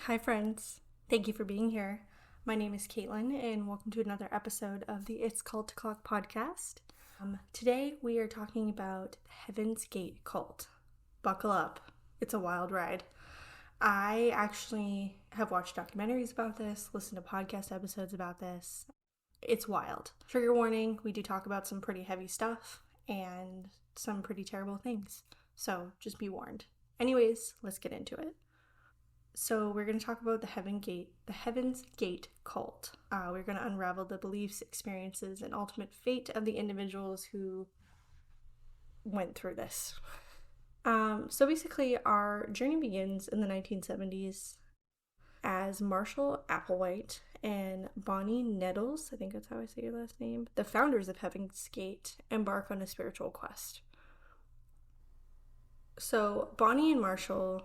Hi, friends. Thank you for being here. My name is Caitlin, and welcome to another episode of the It's Cult O'Clock podcast. Today, we are talking about Heaven's Gate cult. Buckle up. It's a wild ride. I actually have watched documentaries about this, listened to podcast episodes about this. It's wild. Trigger warning, we do talk about some pretty heavy stuff and some pretty terrible things. So just be warned. Anyways, let's get into it. So we're going to talk about the Heaven's Gate cult. We're going to unravel the beliefs, experiences, and ultimate fate of the individuals who went through this. So basically, our journey begins in the 1970s as Marshall Applewhite and Bonnie Nettles, I think that's how I say your last name, the founders of Heaven's Gate, embark on a spiritual quest. So Bonnie and Marshall,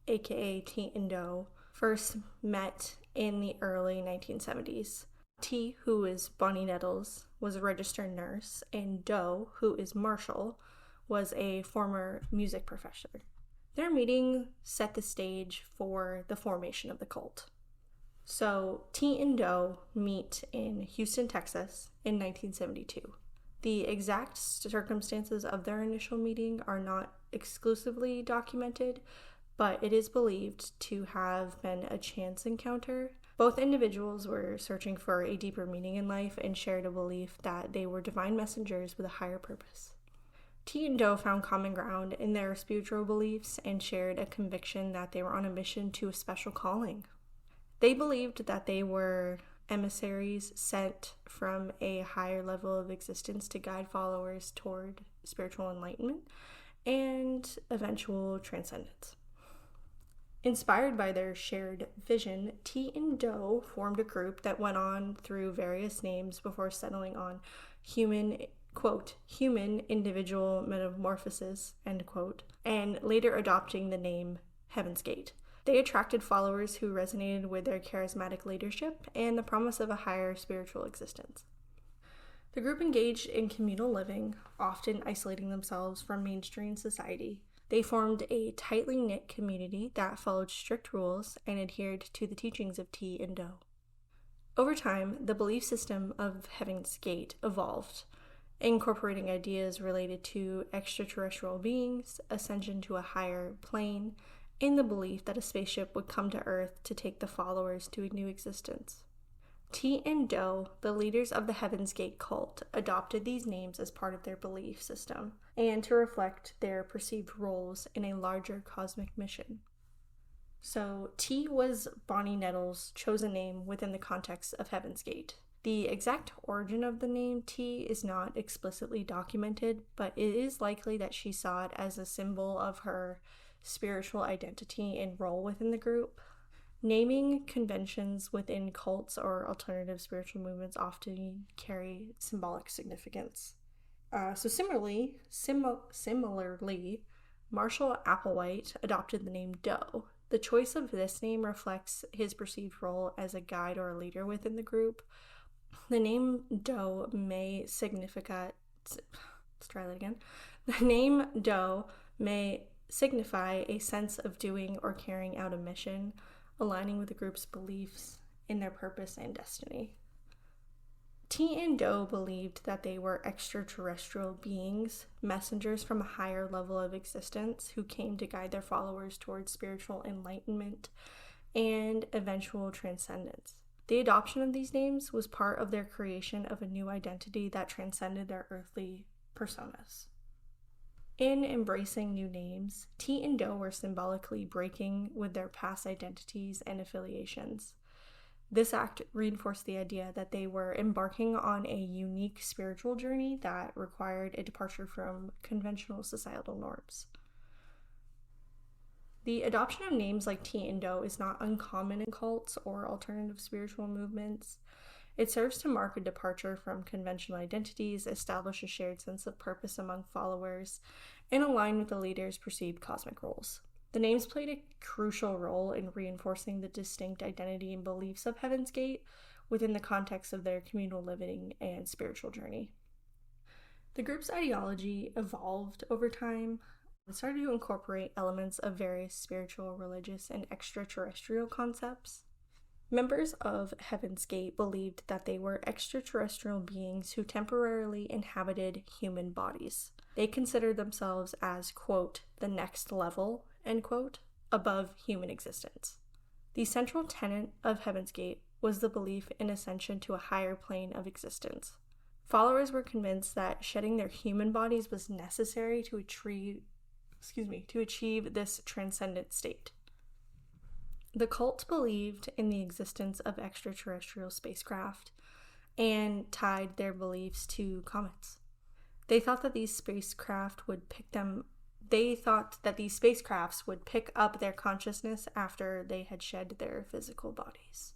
aka T and Doe, first met in the early 1970s. T, who is Bonnie Nettles, was a registered nurse, and Doe, who is Marshall, was a former music professor. Their meeting set the stage for the formation of the cult. So T and Doe meet in Houston, Texas in 1972. The exact circumstances of their initial meeting are not exclusively documented, but it is believed to have been a chance encounter. Both individuals were searching for a deeper meaning in life and shared a belief that they were divine messengers with a higher purpose. T and Doe found common ground in their spiritual beliefs and shared a conviction that they were on a mission to a special calling. They believed that they were emissaries sent from a higher level of existence to guide followers toward spiritual enlightenment and eventual transcendence. Inspired by their shared vision, T and Doe formed a group that went on through various names before settling on human individual metamorphosis, end quote, and later adopting the name Heaven's Gate. They attracted followers who resonated with their charismatic leadership and the promise of a higher spiritual existence. The group engaged in communal living, often isolating themselves from mainstream society. They formed a tightly knit community that followed strict rules and adhered to the teachings of T and Doe. Over time, the belief system of Heaven's Gate evolved, incorporating ideas related to extraterrestrial beings, ascension to a higher plane, and the belief that a spaceship would come to Earth to take the followers to a new existence. T and Doe, the leaders of the Heaven's Gate cult, adopted these names as part of their belief system and to reflect their perceived roles in a larger cosmic mission. So T was Bonnie Nettles' chosen name within the context of Heaven's Gate. The exact origin of the name T is not explicitly documented, but it is likely that she saw it as a symbol of her spiritual identity and role within the group. Naming conventions within cults or alternative spiritual movements often carry symbolic significance. Similarly, Marshall Applewhite adopted the name Doe. The choice of this name reflects his perceived role as a guide or a leader within the group. The name Doe may signify a sense of doing or carrying out a mission, aligning with the group's beliefs in their purpose and destiny. T and Doe believed that they were extraterrestrial beings, messengers from a higher level of existence who came to guide their followers towards spiritual enlightenment and eventual transcendence. The adoption of these names was part of their creation of a new identity that transcended their earthly personas. In embracing new names, T and Doe were symbolically breaking with their past identities and affiliations. This act reinforced the idea that they were embarking on a unique spiritual journey that required a departure from conventional societal norms. The adoption of names like T and Doe is not uncommon in cults or alternative spiritual movements. It serves to mark a departure from conventional identities, establish a shared sense of purpose among followers, and align with the leader's perceived cosmic roles. The names played a crucial role in reinforcing the distinct identity and beliefs of Heaven's Gate within the context of their communal living and spiritual journey. The group's ideology evolved over time. It started to incorporate elements of various spiritual, religious, and extraterrestrial concepts. Members of Heaven's Gate believed that they were extraterrestrial beings who temporarily inhabited human bodies. They considered themselves as, quote, the next level, end quote, above human existence. The central tenet of Heaven's Gate was the belief in ascension to a higher plane of existence. Followers were convinced that shedding their human bodies was necessary to achieve this transcendent state. The cult believed in the existence of extraterrestrial spacecraft and tied their beliefs to comets. They thought that these spacecrafts would pick up their consciousness after they had shed their physical bodies.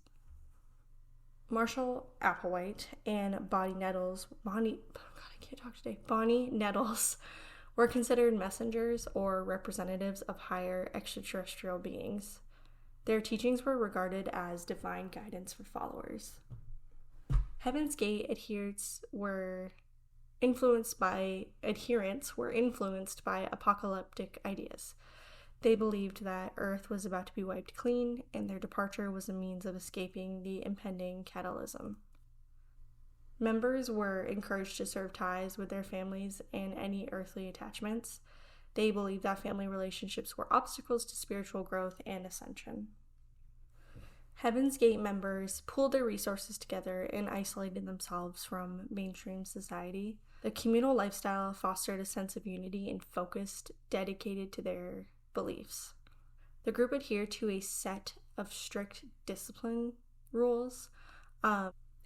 Marshall Applewhite and Bonnie Nettles were considered messengers or representatives of higher extraterrestrial beings. Their teachings were regarded as divine guidance for followers. Heaven's Gate adherents were influenced by apocalyptic ideas. They believed that Earth was about to be wiped clean, and their departure was a means of escaping the impending cataclysm. Members were encouraged to sever ties with their families and any earthly attachments. They believed that family relationships were obstacles to spiritual growth and ascension. Heaven's Gate members pooled their resources together and isolated themselves from mainstream society. The communal lifestyle fostered a sense of unity and focus dedicated to their beliefs. The group adhered to a set of strict discipline rules,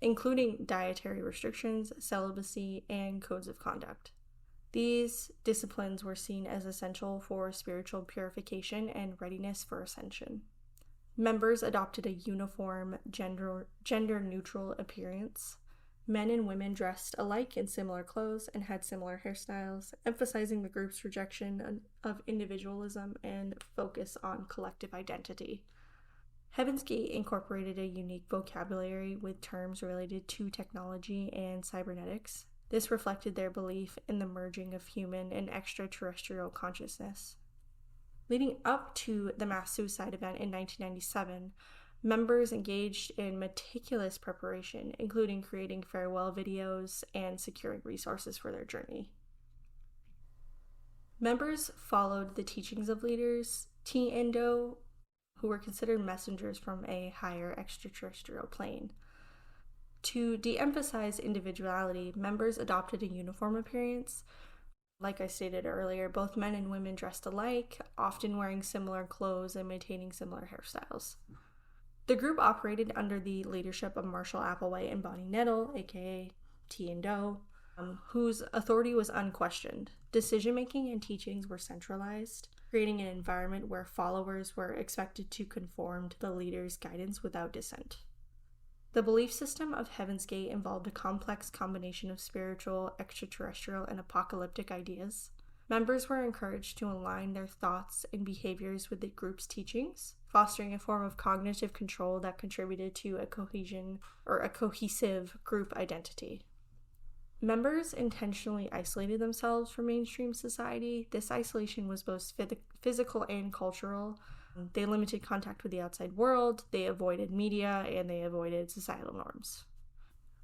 including dietary restrictions, celibacy, and codes of conduct. These disciplines were seen as essential for spiritual purification and readiness for ascension. Members adopted a uniform, gender-neutral appearance. Men and women dressed alike in similar clothes and had similar hairstyles, emphasizing the group's rejection of individualism and focus on collective identity. Heaven's Gate incorporated a unique vocabulary with terms related to technology and cybernetics. This reflected their belief in the merging of human and extraterrestrial consciousness. Leading up to the mass suicide event in 1997, members engaged in meticulous preparation, including creating farewell videos and securing resources for their journey. Members followed the teachings of leaders T-Endo, who were considered messengers from a higher extraterrestrial plane. To de-emphasize individuality, members adopted a uniform appearance. Like I stated earlier, both men and women dressed alike, often wearing similar clothes and maintaining similar hairstyles. The group operated under the leadership of Marshall Applewhite and Bonnie Nettle, aka T&O, whose authority was unquestioned. Decision-making and teachings were centralized, creating an environment where followers were expected to conform to the leader's guidance without dissent. The belief system of Heaven's Gate involved a complex combination of spiritual, extraterrestrial, and apocalyptic ideas. Members were encouraged to align their thoughts and behaviors with the group's teachings, fostering a form of cognitive control that contributed to a cohesive group identity. Members intentionally isolated themselves from mainstream society. This isolation was both physical and cultural. They limited contact with the outside world, they avoided media, and they avoided societal norms.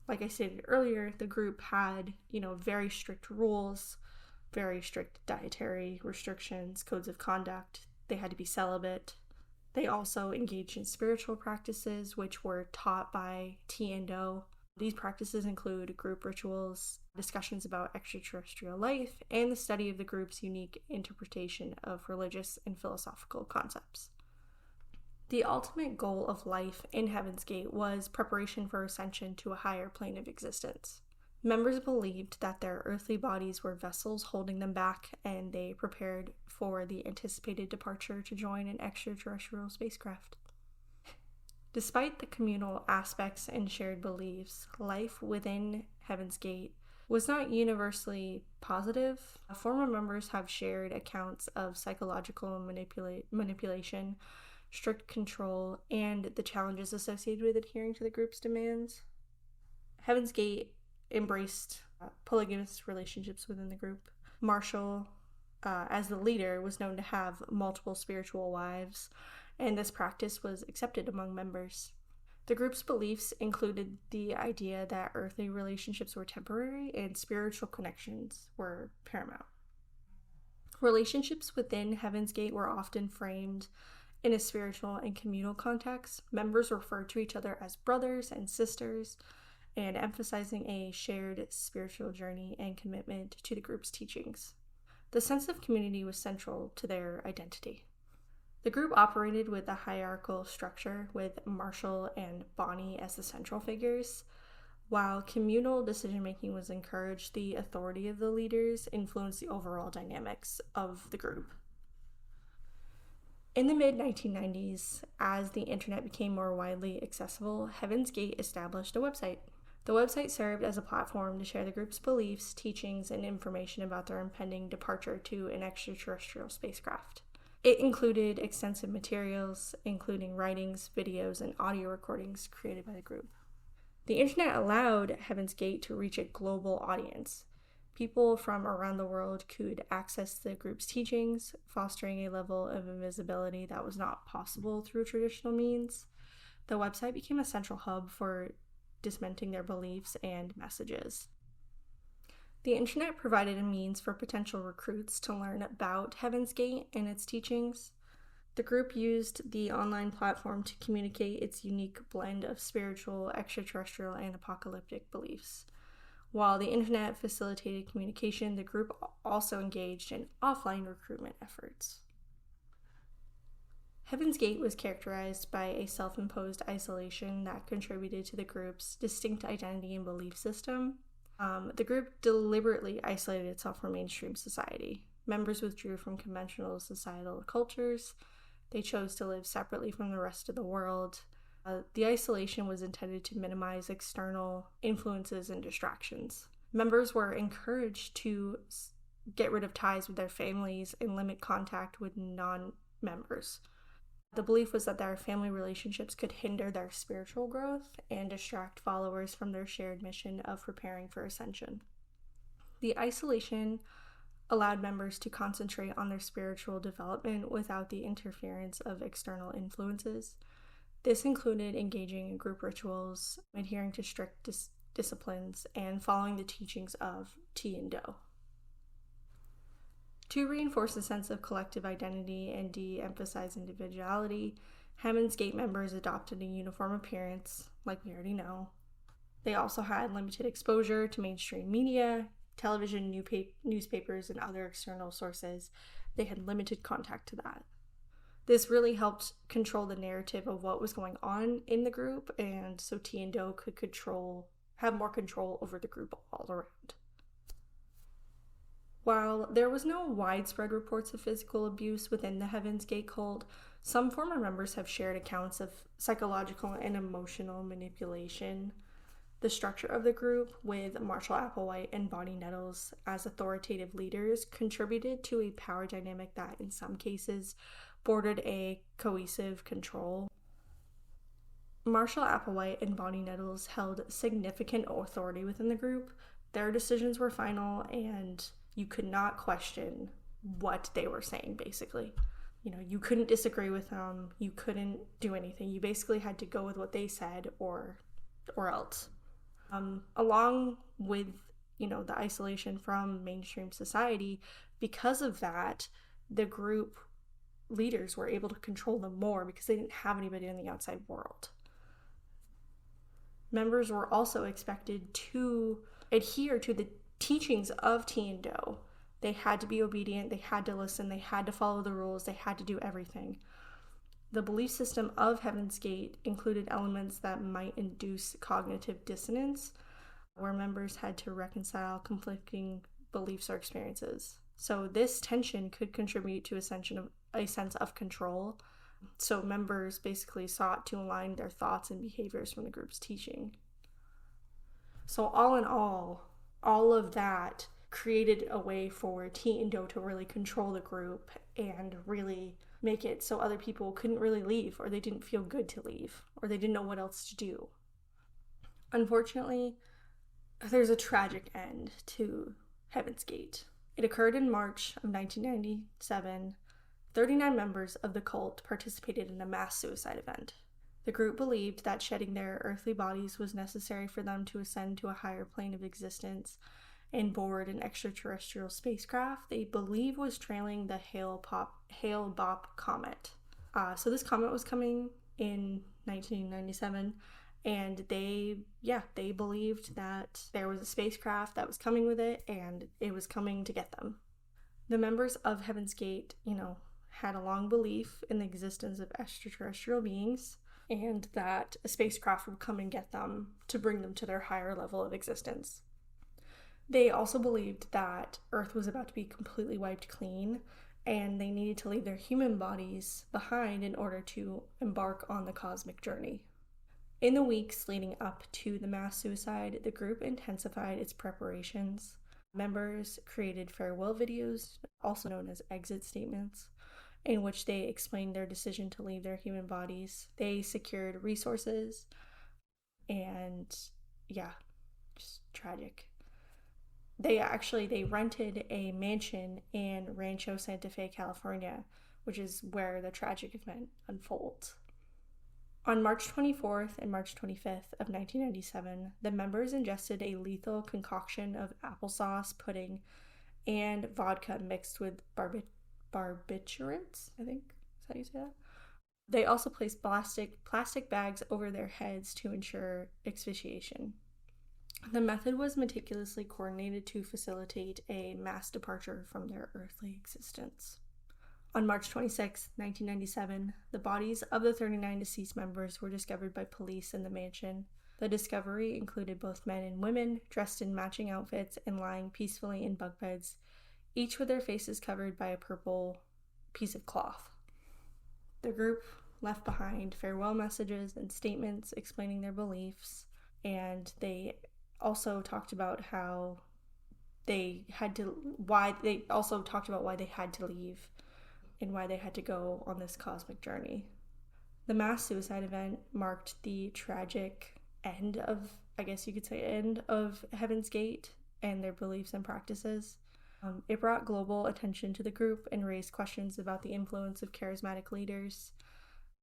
Like I stated earlier, the group had, very strict rules, very strict dietary restrictions, codes of conduct. They had to be celibate. They also engaged in spiritual practices, which were taught by T&O. These practices include group rituals, discussions about extraterrestrial life, and the study of the group's unique interpretation of religious and philosophical concepts. The ultimate goal of life in Heaven's Gate was preparation for ascension to a higher plane of existence. Members believed that their earthly bodies were vessels holding them back, and they prepared for the anticipated departure to join an extraterrestrial spacecraft. Despite the communal aspects and shared beliefs, life within Heaven's Gate was not universally positive. Former members have shared accounts of psychological manipulation, strict control, and the challenges associated with adhering to the group's demands. Heaven's Gate embraced polygamous relationships within the group. Marshall as the leader, was known to have multiple spiritual wives, and this practice was accepted among members. The group's beliefs included the idea that earthly relationships were temporary and spiritual connections were paramount. Relationships within Heaven's Gate were often framed in a spiritual and communal context. Members referred to each other as brothers and sisters, and emphasizing a shared spiritual journey and commitment to the group's teachings. The sense of community was central to their identity. The group operated with a hierarchical structure, with Marshall and Bonnie as the central figures. While communal decision-making was encouraged, the authority of the leaders influenced the overall dynamics of the group. In the mid-1990s, as the internet became more widely accessible, Heaven's Gate established a website. The website served as a platform to share the group's beliefs, teachings, and information about their impending departure to an extraterrestrial spacecraft. It included extensive materials, including writings, videos, and audio recordings created by the group. The internet allowed Heaven's Gate to reach a global audience. People from around the world could access the group's teachings, fostering a level of invisibility that was not possible through traditional means. The website became a central hub for disseminating their beliefs and messages. The internet provided a means for potential recruits to learn about Heaven's Gate and its teachings. The group used the online platform to communicate its unique blend of spiritual, extraterrestrial, and apocalyptic beliefs. While the internet facilitated communication, the group also engaged in offline recruitment efforts. Heaven's Gate was characterized by a self-imposed isolation that contributed to the group's distinct identity and belief system. The group deliberately isolated itself from mainstream society. Members withdrew from conventional societal cultures. They chose to live separately from the rest of the world. The isolation was intended to minimize external influences and distractions. Members were encouraged to get rid of ties with their families and limit contact with non-members. The belief was that their family relationships could hinder their spiritual growth and distract followers from their shared mission of preparing for ascension. The isolation allowed members to concentrate on their spiritual development without the interference of external influences. This included engaging in group rituals, adhering to strict disciplines, and following the teachings of Tian-Do. To reinforce a sense of collective identity and de-emphasize individuality, Heaven's Gate members adopted a uniform appearance, like we already know. They also had limited exposure to mainstream media, television, newspapers, and other external sources. They had limited contact to that. This really helped control the narrative of what was going on in the group, and so Tian-Do could have more control over the group all around. While there was no widespread reports of physical abuse within the Heaven's Gate cult, some former members have shared accounts of psychological and emotional manipulation. The structure of the group, with Marshall Applewhite and Bonnie Nettles as authoritative leaders, contributed to a power dynamic that, in some cases, bordered a coercive control. Marshall Applewhite and Bonnie Nettles held significant authority within the group. Their decisions were final, and you could not question what they were saying, basically. You couldn't disagree with them. You couldn't do anything. You basically had to go with what they said or else. Along with, the isolation from mainstream society, because of that, the group leaders were able to control them more because they didn't have anybody in the outside world. Members were also expected to adhere to the teachings of Tian-Do. They had to be obedient, they had to listen, they had to follow the rules, they had to do everything. The belief system of Heaven's Gate included elements that might induce cognitive dissonance, where members had to reconcile conflicting beliefs or experiences. So this tension could contribute to a sense of control. So members basically sought to align their thoughts and behaviors from the group's teaching. So all in all of that created a way for Tian-Do to really control the group and really make it so other people couldn't really leave, or they didn't feel good to leave, or they didn't know what else to do. Unfortunately, there's a tragic end to Heaven's Gate. It occurred in March of 1997. 39 members of the cult participated in a mass suicide event. The group believed that shedding their earthly bodies was necessary for them to ascend to a higher plane of existence and board an extraterrestrial spacecraft they believe was trailing the Hale-Bopp comet. So this comet was coming in 1997, and they believed that there was a spacecraft that was coming with it, and it was coming to get them. The members of Heaven's Gate, had a long belief in the existence of extraterrestrial beings, and that a spacecraft would come and get them to bring them to their higher level of existence. They also believed that Earth was about to be completely wiped clean, and they needed to leave their human bodies behind in order to embark on the cosmic journey. In the weeks leading up to the mass suicide, the group intensified its preparations. Members created farewell videos, also known as exit statements, in which they explained their decision to leave their human bodies. They secured resources, and just tragic. They rented a mansion in Rancho Santa Fe, California, which is where the tragic event unfolds. On March 24th and March 25th of 1997, the members ingested a lethal concoction of applesauce, pudding, and vodka mixed with barbiturates, I think. Is that how you say that? They also placed plastic bags over their heads to ensure asphyxiation. The method was meticulously coordinated to facilitate a mass departure from their earthly existence. On March 26, 1997, the bodies of the 39 deceased members were discovered by police in the mansion. The discovery included both men and women dressed in matching outfits and lying peacefully in bunk beds, each with their faces covered by a purple piece of cloth. The group left behind farewell messages and statements explaining their beliefs, and they also talked about why they had to leave and why they had to go on this cosmic journey. The mass suicide event marked the tragic end of Heaven's Gate and their beliefs and practices. It brought global attention to the group and raised questions about the influence of charismatic leaders,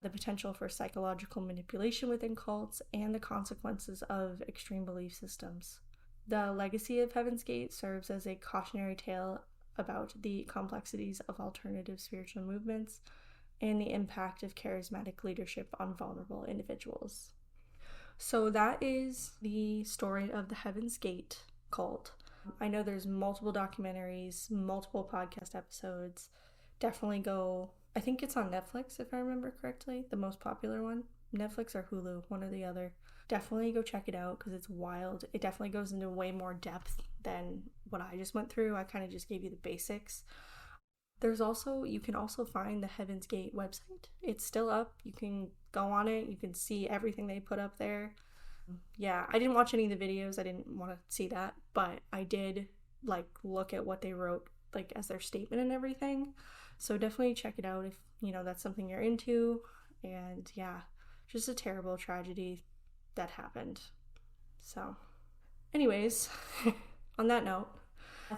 the potential for psychological manipulation within cults, and the consequences of extreme belief systems. The legacy of Heaven's Gate serves as a cautionary tale about the complexities of alternative spiritual movements and the impact of charismatic leadership on vulnerable individuals. So that is the story of the Heaven's Gate cult. I know there's multiple documentaries, multiple podcast episodes. Definitely go, I think it's on Netflix if I remember correctly, the most popular one. Netflix or Hulu, one or the other. Definitely go check it out because it's wild. It definitely goes into way more depth than what I just went through. I kind of just gave you the basics. You can also find the Heaven's Gate website. It's still up. You can go on it. You can see everything they put up there. Yeah, I didn't watch any of the videos. I didn't want to see that, but I did look at what they wrote as their statement and everything. So definitely check it out if that's something you're into. And yeah, just a terrible tragedy that happened. So anyways, on that note,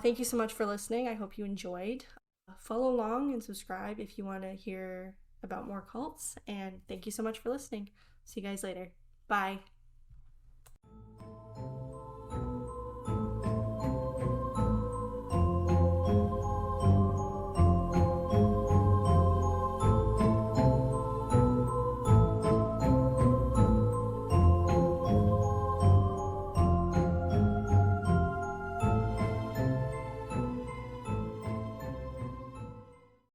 thank you so much for listening. I hope you enjoyed. Follow along and subscribe if you want to hear about more cults. And thank you so much for listening. See you guys later. Bye.